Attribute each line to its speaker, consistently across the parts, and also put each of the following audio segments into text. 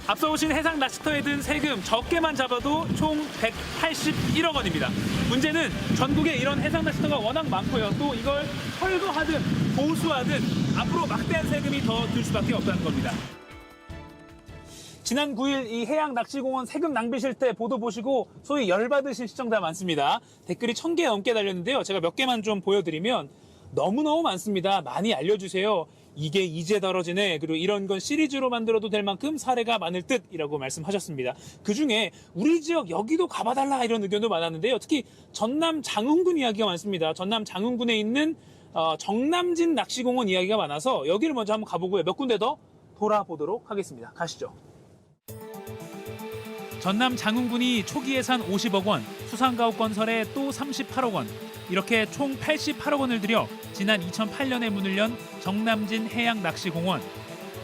Speaker 1: 앞서 오신 해상 낚시터에 든 세금 적게만 잡아도 총 181억 원입니다. 문제는 전국에 이런 해상 낚시터가 워낙 많고요. 또 이걸 철거하든 보수하든 앞으로 막대한 세금이 더 들 수밖에 없다는 겁니다. 지난 9일 이 해양 낚시공원 세금 낭비 실태 보도 보시고 소위 열받으신 시청자 많습니다. 댓글이 1000개 넘게 달렸는데요. 제가 몇 개만 좀 보여드리면 너무너무 많습니다. 많이 알려주세요. 이게 이제 다뤄지네. 그리고 이런 건 시리즈로 만들어도 될 만큼 사례가 많을 듯이라고 말씀하셨습니다. 그중에 우리 지역 여기도 가봐달라 이런 의견도 많았는데요. 특히 전남 장흥군 이야기가 많습니다. 전남 장흥군에 있는 정남진 낚시공원 이야기가 많아서 여기를 먼저 한번 가보고요. 몇 군데 더 돌아보도록 하겠습니다. 가시죠. 전남 장흥군이 초기 예산 50억 원, 수상가옥 건설에 또 38억 원, 이렇게 총 88억 원을 들여 지난 2008년에 문을 연 정남진 해양낚시공원.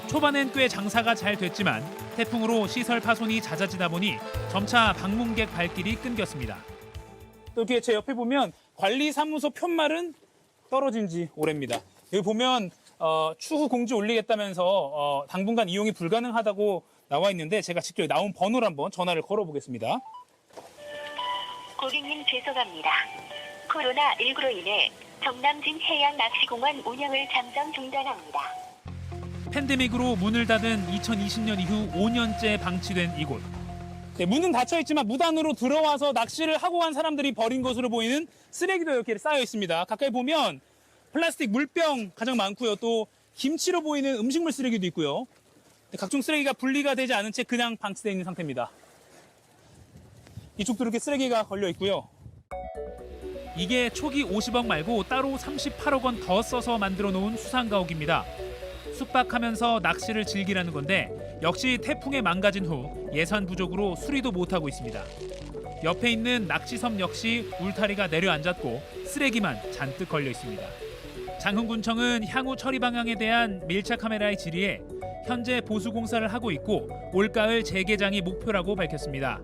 Speaker 1: 초반엔 꽤 장사가 잘 됐지만 태풍으로 시설 파손이 잦아지다 보니 점차 방문객 발길이 끊겼습니다. 또 이렇게 제 옆에 보면 관리사무소 편말은 떨어진 지 오래입니다. 여기 보면 추후 공지 올리겠다면서 당분간 이용이 불가능하다고 나와 있는데 제가 직접 나온 번호를 한번 전화를 걸어보겠습니다.
Speaker 2: 고객님 죄송합니다. 코로나19로 인해 정남진 해양낚시공원 운영을 잠정 중단합니다.
Speaker 1: 팬데믹으로 문을 닫은 2020년 이후 5년째 방치된 이곳. 네, 문은 닫혀있지만 무단으로 들어와서 낚시를 하고 간 사람들이 버린 것으로 보이는 쓰레기도 이렇게 쌓여 있습니다. 가까이 보면 플라스틱 물병 가장 많고요. 또 김치로 보이는 음식물 쓰레기도 있고요. 각종 쓰레기가 분리가 되지 않은 채 그냥 방치되어 있는 상태입니다. 이쪽도 이렇게 쓰레기가 걸려 있고요. 이게 초기 50억 말고 따로 38억 원 더 써서 만들어 놓은 수상가옥입니다. 숙박하면서 낚시를 즐기라는 건데 역시 태풍에 망가진 후 예산 부족으로 수리도 못하고 있습니다. 옆에 있는 낚시섬 역시 울타리가 내려앉았고 쓰레기만 잔뜩 걸려 있습니다. 장흥군청은 향후 처리 방향에 대한 밀착 카메라의 질의에 현재 보수 공사를 하고 있고 올가을 재개장이 목표라고 밝혔습니다.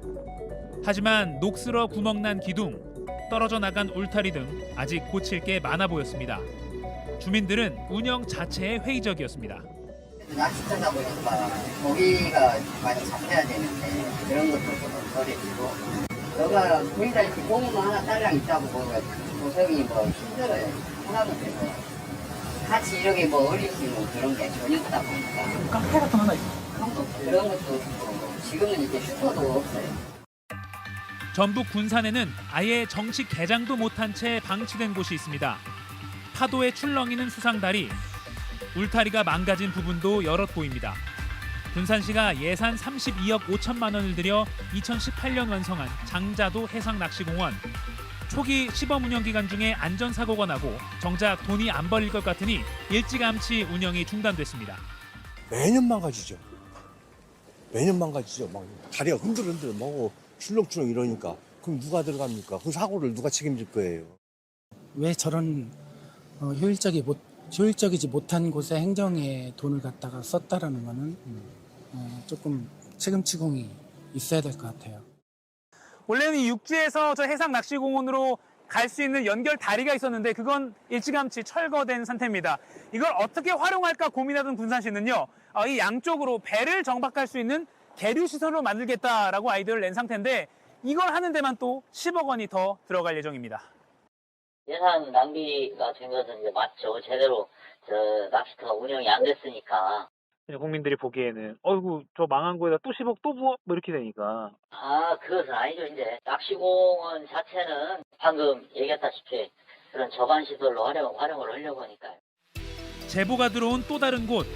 Speaker 1: 하지만 녹슬어 구멍난 기둥, 떨어져 나간 울타리 등 아직 고칠 게 많아 보였습니다. 주민들은 운영 자체에 회의적이었습니다.
Speaker 3: 낚시터다 보니까 고기가 많이 잡혀야 되는데 그런 것도 좀 덜해지고 너가 보이다시피 고기만 하나 딸랑 있다고 고생이 힘들어요. 하나도 되고 같이 이렇게 어릴 수 있는 그런 게 전혀 없다 보니까
Speaker 1: 카페 같은 거 하나 있어요.
Speaker 3: 그런 것도 없고 지금은 이제 슈퍼도 없어요.
Speaker 1: 전북 군산에는 아예 정식 개장도 못한 채 방치된 곳이 있습니다. 파도에 출렁이는 수상다리, 울타리가 망가진 부분도 여럿 보입니다. 군산시가 예산 32억 5천만 원을 들여 2018년 완성한 장자도 해상낚시공원. 초기 시범 운영 기간 중에 안전사고가 나고 정작 돈이 안 벌릴 것 같으니 일찌감치 운영이 중단됐습니다.
Speaker 4: 매년 망가지죠. 매년 망가지죠. 막 다리가 흔들흔들 뭐 출렁출렁 이러니까 그럼 누가 들어갑니까? 그 사고를 누가 책임질 거예요?
Speaker 5: 왜 저런 효율적이지 못한 곳에 행정에 돈을 갖다가 썼다라는 거는 조금 책임치공이 있어야 될 것 같아요.
Speaker 1: 원래는 이 육지에서 저 해상 낚시공원으로 갈 수 있는 연결 다리가 있었는데 그건 일찌감치 철거된 상태입니다. 이걸 어떻게 활용할까 고민하던 군산시는요, 이 양쪽으로 배를 정박할 수 있는 계류시설로 만들겠다라고 아이디어를 낸 상태인데 이걸 하는 데만 또 10억 원이 더 들어갈 예정입니다.
Speaker 6: 예산 낭비가 된 것은 이제 맞죠. 제대로 낚시터가 운영이 안 됐으니까.
Speaker 1: 국민들이 보기에는 어이구 저 망한 거에다 또 10억 또 부어? 뭐 이렇게 되니까.
Speaker 6: 그것은 아니죠. 이제 낚시공원 자체는 방금 얘기했다시피 그런 저반시설로 활용을 하려고 하니까요.
Speaker 1: 제보가 들어온 또 다른 곳,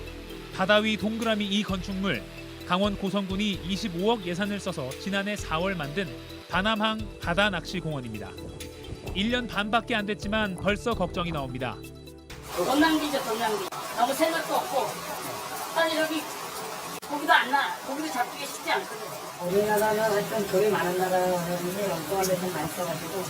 Speaker 1: 바다 위 동그라미 이 건축물. 강원 고성군이 25억 예산을 써서 지난해 4월 만든 다남항 바다낚시공원입니다. 1년 반밖에 안 됐지만 벌써 걱정이 나옵니다.
Speaker 7: 돈 낭비죠, 돈 낭비. 너무 생각도 없고, 아니 여기 고기도 안 나. 고기도 잡기가 쉽지 않거든요.
Speaker 3: 우리나라는 하여튼 돈이 많은 나라인데 엉뚱한 데좀 많이 써가지고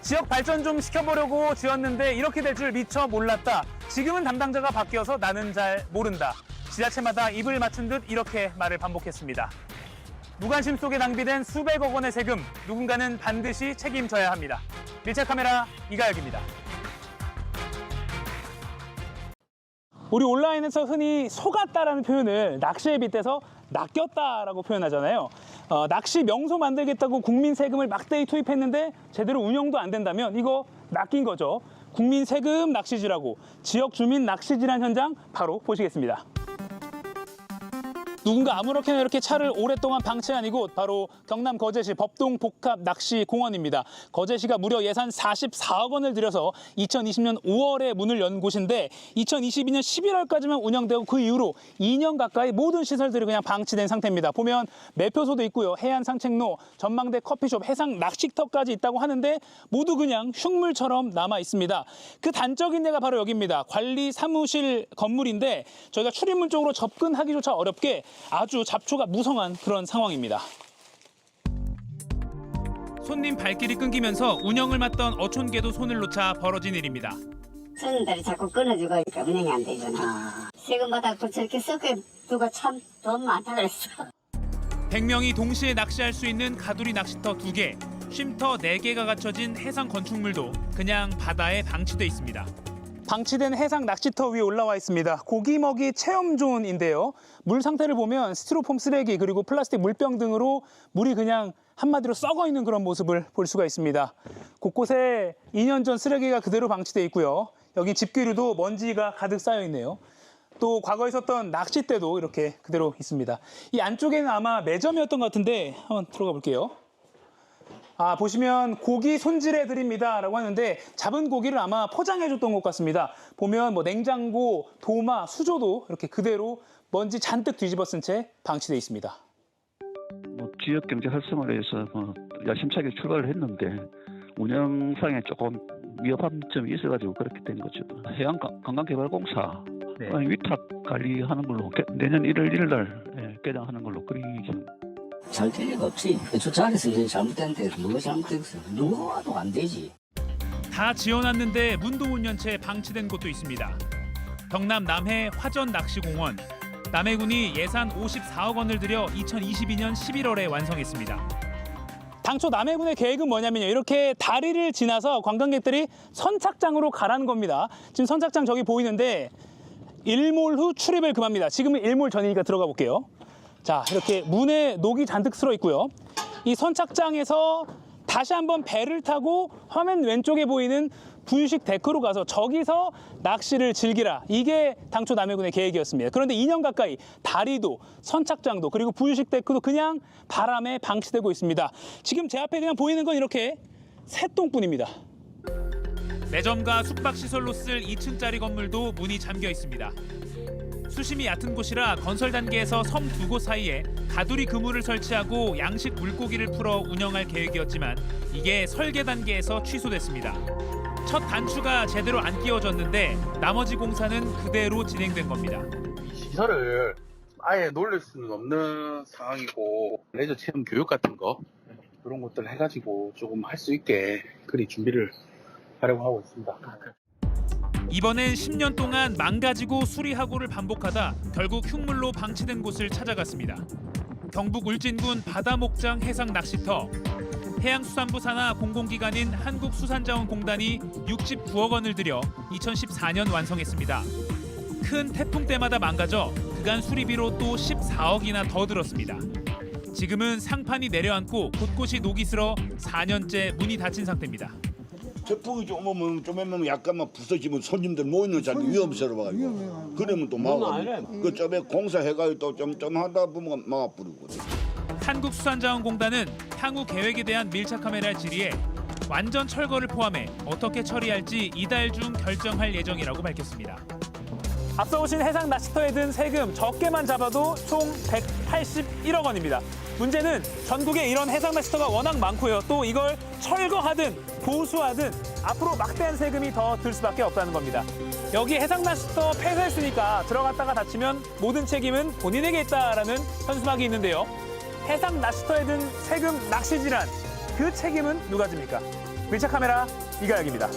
Speaker 1: 지역 발전 좀 시켜보려고 지었는데 이렇게 될 줄 미처 몰랐다. 지금은 담당자가 바뀌어서 나는 잘 모른다. 지자체마다 입을 맞춘 듯 이렇게 말을 반복했습니다. 무관심 속에 낭비된 수백억 원의 세금, 누군가는 반드시 책임져야 합니다. 밀착 카메라 이가혁입니다.
Speaker 8: 우리 온라인에서 흔히 속았다라는 표현을 낚시에 빗대서 낚였다라고 표현하잖아요. 낚시 명소 만들겠다고 국민 세금을 막대히 투입했는데 제대로 운영도 안 된다면 이거 낚인 거죠. 국민 세금 낚시질하고 지역 주민 낚시질한 현장 바로 보시겠습니다. 누군가 아무렇게나 이렇게 차를 오랫동안 방치한 이곳 바로 경남 거제시 법동 복합 낚시 공원입니다. 거제시가 무려 예산 44억 원을 들여서 2020년 5월에 문을 연 곳인데 2022년 11월까지만 운영되고 그 이후로 2년 가까이 모든 시설들이 그냥 방치된 상태입니다. 보면 매표소도 있고요. 해안 산책로, 전망대 커피숍, 해상 낚시터까지 있다고 하는데 모두 그냥 흉물처럼 남아 있습니다. 그 단적인 데가 바로 여기입니다. 관리 사무실 건물인데 저희가 출입문 쪽으로 접근하기조차 어렵게 아주 잡초가 무성한 그런 상황입니다.
Speaker 1: 손님 발길이 끊기면서 운영을 맡던 어촌계도 손을 놓자 벌어진 일입니다.
Speaker 3: 손님들이 자꾸 끊어주고 있으니까 운영이 안 되잖아. 세금 받아도 저렇게 섞어두고 참 돈 많다 그랬어.
Speaker 1: 100명이 동시에 낚시할 수 있는 가두리 낚시터 2개, 쉼터 4개가 갖춰진 해상 건축물도 그냥 바다에 방치돼 있습니다.
Speaker 8: 방치된 해상 낚시터 위에 올라와 있습니다. 고기 먹이 체험존인데요. 물 상태를 보면 스티로폼 쓰레기 그리고 플라스틱 물병 등으로 물이 그냥 한마디로 썩어 있는 그런 모습을 볼 수가 있습니다. 곳곳에 2년 전 쓰레기가 그대로 방치돼 있고요. 여기 집기류도 먼지가 가득 쌓여 있네요. 또 과거에 있었던 낚싯대도 이렇게 그대로 있습니다. 이 안쪽에는 아마 매점이었던 것 같은데 한번 들어가 볼게요. 보시면 고기 손질해 드립니다라고 하는데 잡은 고기를 아마 포장해 줬던 것 같습니다. 보면 뭐 냉장고, 도마, 수조도 이렇게 그대로 먼지 잔뜩 뒤집어 쓴 채 방치돼 있습니다.
Speaker 9: 지역 경제 활성화를 위해서 야심차게 출발을 했는데 운영상에 조금 위협한 점이 있어가지고 그렇게 된 거죠. 해양관광개발공사 위탁 관리하는 걸로 내년 1월 1일 날 개장하는 걸로 그리
Speaker 3: 잘 될 리가 없지. 주차장에서 이제 잘못됐는데 누가 잘못됐어? 누가 와도 안 되지.
Speaker 1: 다 지어놨는데 문도 못 연 채 방치된 곳도 있습니다. 경남 남해 화전 낚시공원. 남해군이 예산 54억 원을 들여 2022년 11월에 완성했습니다.
Speaker 8: 당초 남해군의 계획은 뭐냐면요. 이렇게 다리를 지나서 관광객들이 선착장으로 가라는 겁니다. 지금 선착장 저기 보이는데 일몰 후 출입을 금합니다. 지금은 일몰 전이니까 들어가 볼게요. 자, 이렇게 문에 녹이 잔뜩 쓸어 있고요. 이 선착장에서 다시 한번 배를 타고 화면 왼쪽에 보이는 분식 데크로 가서 저기서 낚시를 즐기라. 이게 당초 남해군의 계획이었습니다. 그런데 2년 가까이 다리도 선착장도 그리고 분식 데크도 그냥 바람에 방치되고 있습니다. 지금 제 앞에 그냥 보이는 건 이렇게 세 동뿐입니다.
Speaker 1: 매점과 숙박시설로 쓸 2층짜리 건물도 문이 잠겨 있습니다. 수심이 얕은 곳이라 건설 단계에서 섬 2곳 사이에 가두리 그물을 설치하고 양식 물고기를 풀어 운영할 계획이었지만 이게 설계 단계에서 취소됐습니다. 첫 단추가 제대로 안 끼워졌는데 나머지 공사는 그대로 진행된 겁니다.
Speaker 10: 시설을 아예 놀릴 수는 없는 상황이고 레저 체험 교육 같은 거 그런 것들 해가지고 조금 할 수 있게 그리 준비를 하려고 하고 있습니다.
Speaker 1: 이번엔 10년 동안 망가지고 수리하고를 반복하다 결국 흉물로 방치된 곳을 찾아갔습니다. 경북 울진군 바다목장 해상 낚시터. 해양수산부 산하 공공기관인 한국수산자원공단이 69억 원을 들여 2014년 완성했습니다. 큰 태풍 때마다 망가져 그간 수리비로 또 14억이나 더 들었습니다. 지금은 상판이 내려앉고 곳곳이 녹이 슬어 4년째 문이 닫힌 상태입니다.
Speaker 11: 태풍이 좀 오면 약간만 부서지면 손님들 모이는 자리 위험스러워가지고 그러면 또 막아버리고 그 점에 공사해가지고 또 좀 하다 보면 막아버리고.
Speaker 1: 한국수산자원공단은 향후 계획에 대한 밀착 카메라를 질의해 완전 철거를 포함해 어떻게 처리할지 이달 중 결정할 예정이라고 밝혔습니다.
Speaker 8: 앞서 보신 해상 낚시터에 든 세금 적게만 잡아도 총 181억 원입니다. 문제는 전국에 이런 해상 낚시터가 워낙 많고요. 또 이걸 철거하든 보수하든 앞으로 막대한 세금이 더 들 수밖에 없다는 겁니다. 여기 해상 낚시터 폐쇄했으니까 들어갔다가 다치면 모든 책임은 본인에게 있다라는 현수막이 있는데요. 해상 낚시터에 든 세금 낚시 질환, 그 책임은 누가 집니까? 밀착 카메라 이가혁입니다.